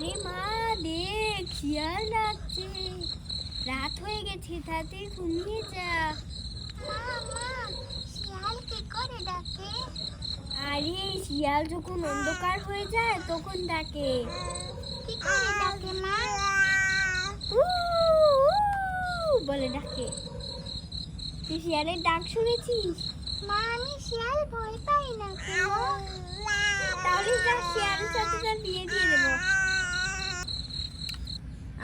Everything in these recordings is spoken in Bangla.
আরে মা দেখ, শিয়াল ডাকছে। রাত হয়ে গেছে, তাড়াতাড়ি ঘুমিয়ে যা। মা শিয়াল কি করে ডাকে? আরে শিয়াল যখন অন্ধকার হয়ে যায় তখন ডাকে। কি করে ডাকে মা? উ, বলে ডাকে। তুই শিয়ালের ডাক শুনেছিস? মা আমি শিয়াল ভয় পাই না কেন? তাহলে যা, শিয়ালের সাথে তার বিয়ে দিয়ে দেবো।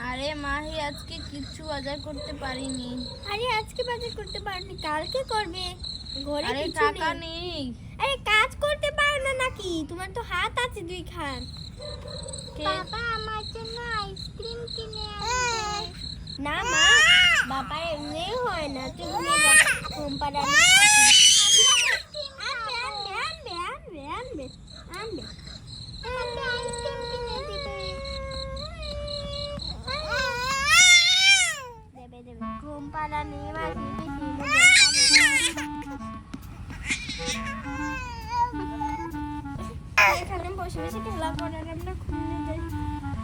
আরে মাহি আজকে কিচ্ছু বাজার করতে পারিনি। আরে আজকে বাজার করতে পারোনি, কালকে করবে। ঘরে আরে কিছু টাকা নেই। নেই। আরে কাজ করতে পারো না নাকি? তোমার তো হাত আছে দুই খান। বাবা আমার জন্য আইসক্রিম কিনে আনবে। না মা, বাবা এমনি হয় না। তুই ঘুমিয়ে যা, ঘুম পাড়ানি। আনবে আনবে আনবে আনবে আনবে আনবে। আমাকে আইসক্রিম কিনে দিবে। দেবে দেবে, ঘুম পাড়ানি মাঝে এখানে বসে বসে খেলা করার আমরা ঘুমিয়ে যাই।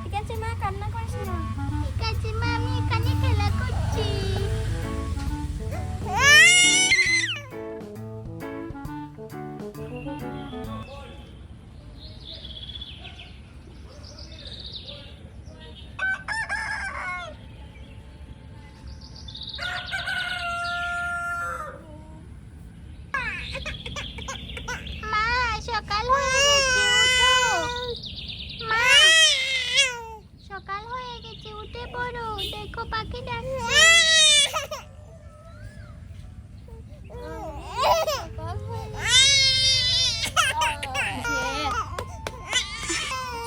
ঠিক আছে মা, কান্না করিস না। ঠিক আছে মা, আমি এখানে খেলা করছি। মা সকাল হয়ে গেছে, উঠো। মা সকাল হয়ে গেছে, উঠে পড়ো। দেখো পাখি ডাকছে।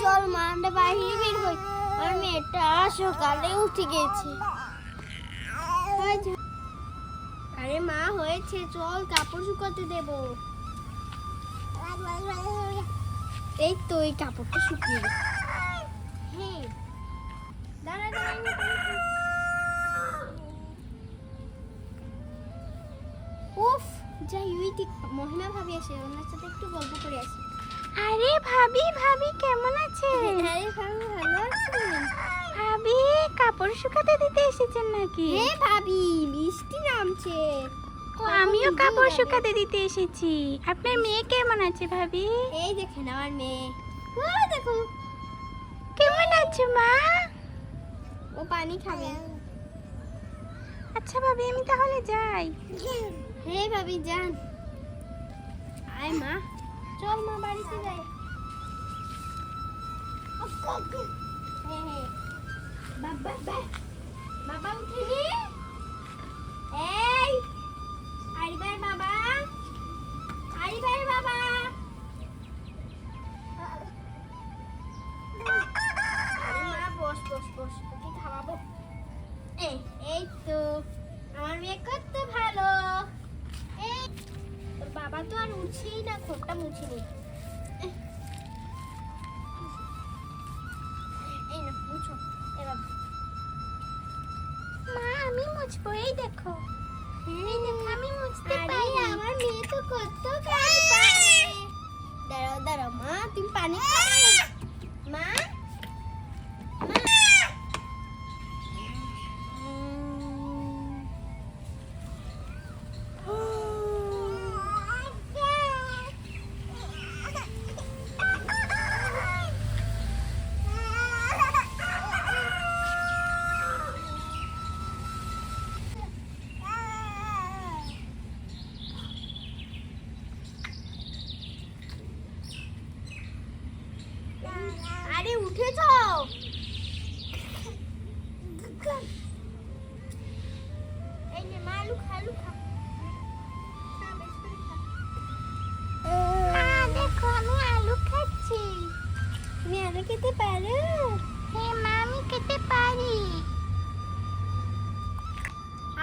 চল মা, আমরা বাইরে বের হই। আর মেয়েটা সকালে উঠে গেছে। আরে মা হয়েছে, চল কাপড় শুকাতে দেব। এই তো এই কাপড়টা শুকিয়ে গেছে। হ্যাঁ দাঁড়া দাঁড়া। উফ, যাই ওই দিক মহিমা ভাবি আসে, ওনার সাথে একটু গল্প করে আসি। আরে ভাবি ভাবি কেমন আছেন? আরে ভাবি ভালো আছেন? ভাবি কাপড় শুকাতে দিতে এসেছেন নাকি? হ্যাঁ ভাবি, বৃষ্টি নামছে। ও আমিও কাপড় শুকাতে দিতে এসেছি। আপনার মেয়ে কেমন আছে ভাবি? এই দেখেন আমার মেয়ে। ও দেখো, কেমন আছো মা? ও পানি খাবে। আচ্ছা ভাবি আমি তাহলে যাই। হ্যাঁ ভাবি যান। আয় মা, চল মা বাড়িতে যাই। হ্যাঁ হ্যাঁ, বাবা বাবা উঠেনি। এই আরিবার বাবা, আরিবার বাবা। আরে মা বস বস বস, তোকে খাওয়াবো। এই তো আমার মেয়ে কত ভালো। এই তোর বাবা তো আর উঠছেই না, খোপটা মুছিনি। এই না মুছো, এবার মা আমি মুছবো, এই দেখো। এই দেখো আমি মুছতে আরে পারি। আমার মেয়ে তো কত কাজ পারে। দাঁড়াও দাঁড়াও মা, তুমি পানি খাবে? মা আরে উঠেছ? এই নে মা, আলু খা, আলু খা। খা, বেশ করে খা। মা দেখো আমি আলু খাচ্ছি। তুমি আলু খেতে পারো? হ্যাঁ মা আমি খেতে পারি।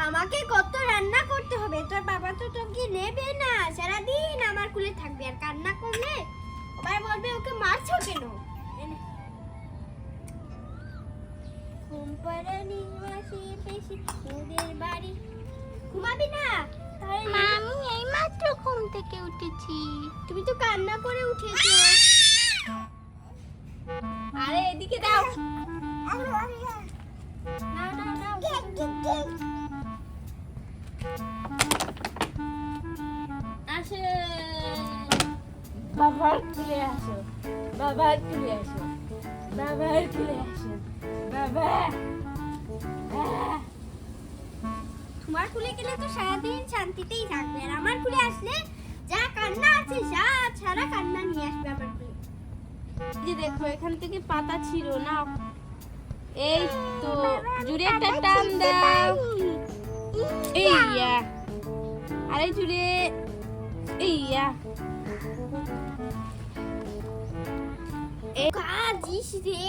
আমাকে কত রান্না করতে হবে, তোর বাবা তো তোকে নেবে না। সারাদিন আমার কুলে থাকবে, আর কান্না করলে আবার বলবে ওকে মারছো কেন। ঘুম পাড়ানি মাসি পেশি ওদের বাড়ি। ঘুমাবি না? তাহলে মা আমি এইমাত্র ঘুম থেকে উঠেছি। তুমি তো কান্না করে উঠেছো। আরে এদিকে দাও। নাও নাও নাও আসো বাবার খুলে আসো, বাবার খুলে আসো, বাবার খুলে আসো, বাবা। তোমার কুলে গেলে তো সারাদিন শান্তিতেই থাকবে, আর আমার কুলে আসলে যা কান্না আছে সারা কান্না নিয়ে আসবে আমার কুলে। যে দেখো এখান থেকে পাতা ছিল না, এই তো জুড়ে একটা টান দাও, এইয়া, আরে জুড়ে, এইয়া। কাজিস রে,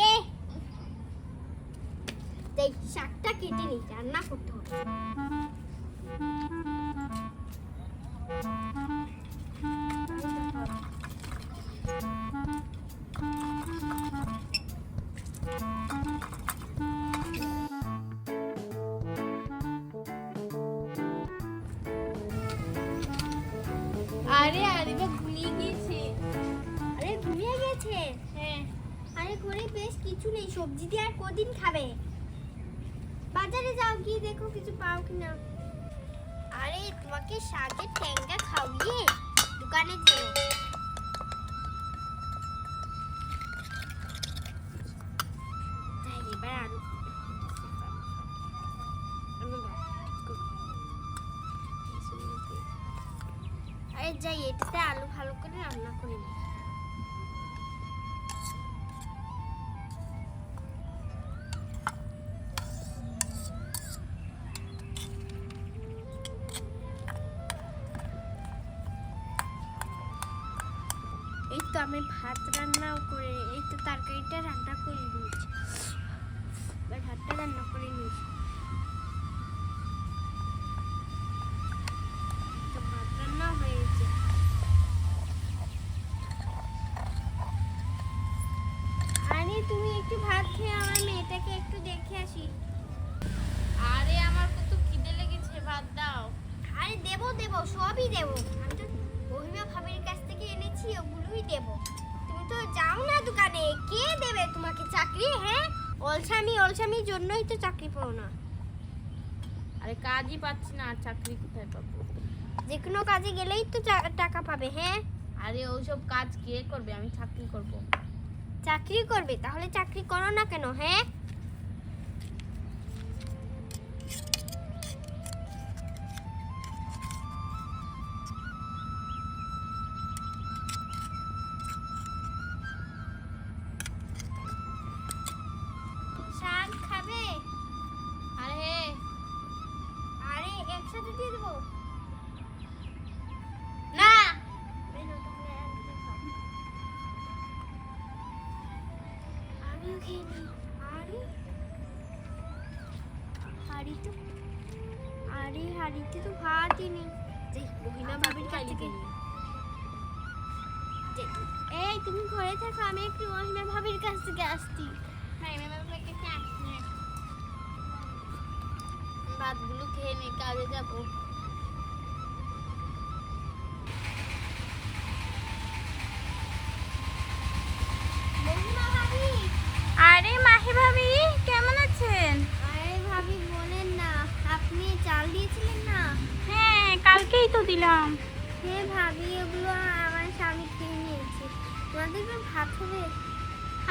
এই শাকটা কেটে নি, রান্না করতে হবে। আরে আরে বা গুলিয়ে গিয়েছে। আরে ঘুমিয়ে গেছে? হ্যাঁ। আরে ঘরে বেশ কিছু নেই, সবজি দিয়ে আর কদিন খাবে? বাজারে যাও, গিয়ে দেখো কিছু পাও কিনা। আরে তোমাকে শাকের ট্যাংরা খাওয়িয়ে দোকানে যেও। তাই এবার আলু আরে যাই, এটাতে আলু ভালো করে রান্না করে নিই। এই তো আমি ভাত রান্নাও করে, এই তো তরকারিটা রান্না করে নিয়েছি, এবার ভাতটা রান্না করে নিয়েছি। তো ভাত রান্না হয়ে গেছে। আরে তুমি একটু ভাত খেয়ে আমার মেয়েটাকে একটু দেখে আসি। আরে আমার কত খিদে লেগেছে, ভাত দাও। আরে দেবো দেবো, সবই দেবো, আমি তো মহিমা ভাবির কাছ থেকে এনেছি, ওগুলোই দেবো। তুমি তো যাও না দোকানে, কে দেবে তোমাকে চাকরি? হ্যাঁ, অলসামির জন্যই তো চাকরি পাও না। আরে কাজই পাচ্ছি না, আর চাকরি কোথায় পাবো? যে কোনো কাজে গেলেই তো টাকা পাবে। হ্যাঁ, আরে ওইসব কাজ কে করবে, আমি চাকরি করব। চাকরি করবে? তাহলে চাকরি করো না কেন? হ্যাঁ, শাক খাবে? আরে আরে একসাথে দিয়ে দেবো না, এই নাও, তাহলে একসাথে খাও। আমিও খেয়ে নিই। হাড়িতে তো ভাতই নেই। যাই মহিমা ভাবির কাছ থেকে। এই তুমি ঘরে থাকো, আমি একটু মহিমা ভাবির কাছ থেকে আসছি। ভাতগুলো খেয়ে নে, কাজে যাবো। মহিমা ভাবি, আরে মাহি ভাবি, কেমন আছেন? আরে ভাবি বলেন না, আপনি চাল দিয়েছিলেন না? হ্যাঁ, কালকেই তো দিলাম। হ্যাঁ ভাবি, ওগুলো আমার স্বামী খেয়ে নিয়েছে। তোমাদের তো ভাত হবে?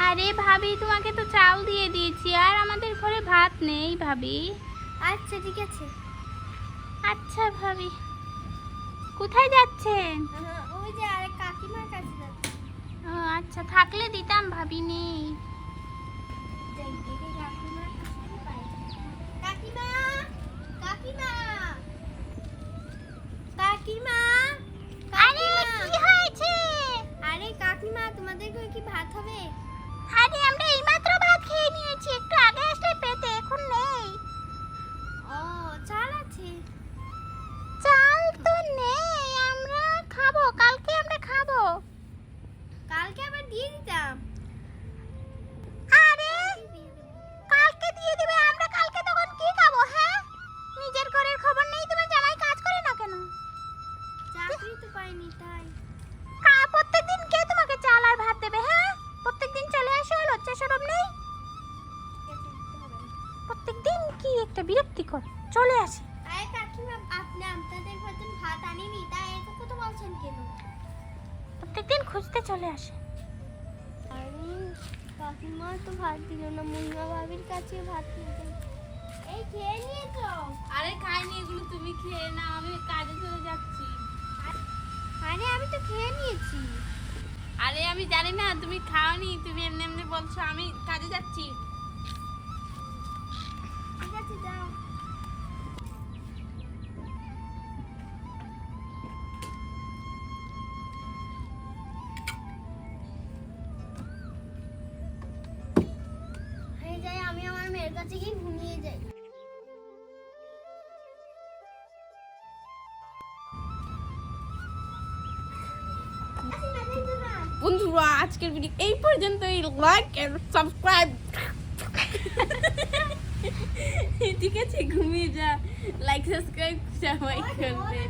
আরে ভাবি, তোমাকে তো চাল দিয়ে দিয়েছি, আর আমাদের ঘরে ভাত নেই ভাবি। আচ্ছা ঠিক আছে। আচ্ছা ভাবি, কোথায় যাচ্ছেন? ওই যে আরে কাকিমার কাছে যাচ্ছি। ও আচ্ছা, থাকলে দিতাম ভাবি, নেই। যাই দেখে কাকিমার কাছে পাই। কাকিমা, কাকিমা, কাকিমা, আরে কি হয়েছে? আরে কাকিমা, তোমাদের ঘরে কি ভাত হবে? আরে আমরা এইমাত্র ভাত খেয়ে নিয়েছি, একটু আগে আসলে পেতে, এখন নেই। ও, চাল আছে? চাল তো নেই, আমরা খাবো, কালকে আমরা খাবো। কালকে আবার দিয়ে দিতাম। আরে কালকে দিয়ে দিবে, আমরা কালকে তখন কি খাবো? হ্যাঁ, নিজের ঘরের খবর নেই, তোমার জামাই কাজ করে না কেন? চাকরি তো পাইনি তাই। প্রত্যেকদিন কে তোমাকে চাল আর ভাত দেবে? হ্যাঁ, প্রত্যেকদিন সরম নেই? প্রত্যেকদিন কি একটা বিরক্তিকর। চলে আসি। আরে কাকিমা, আপনি আপনাদের ঘরে ভাত আনিনি, তাই এটুকু তো বলছেন কেন? প্রত্যেকদিন খুঁজতে চলে আসে। আরে কাকিমা তো ভাত দিল না, মুন্না ভাবির কাছে ভাত নিতে। এই খেয়ে নিয়েছো? আরে খাইনি, এগুলো তুমি খেয়ে না, আমি কাজে চলে যাচ্ছি। আরে আমি তো খেয়ে নিয়েছি। আরে আমি জানি না তুমি খাওনি, তুমি এমনি এমনি বলছো, আমি কাজে যাচ্ছি। ঠিক আছে, যাও। হয়ে যায়, আমি আমার মেয়ের কাছে গিয়ে ঘুমিয়ে যাই। বন্ধুরা, আজকের ভিডিও এই পর্যন্তই। Like and subscribe. ঠিক আছে, ঘুমিয়ে যা। লাইক সাবস্ক্রাইব সবাই করবে।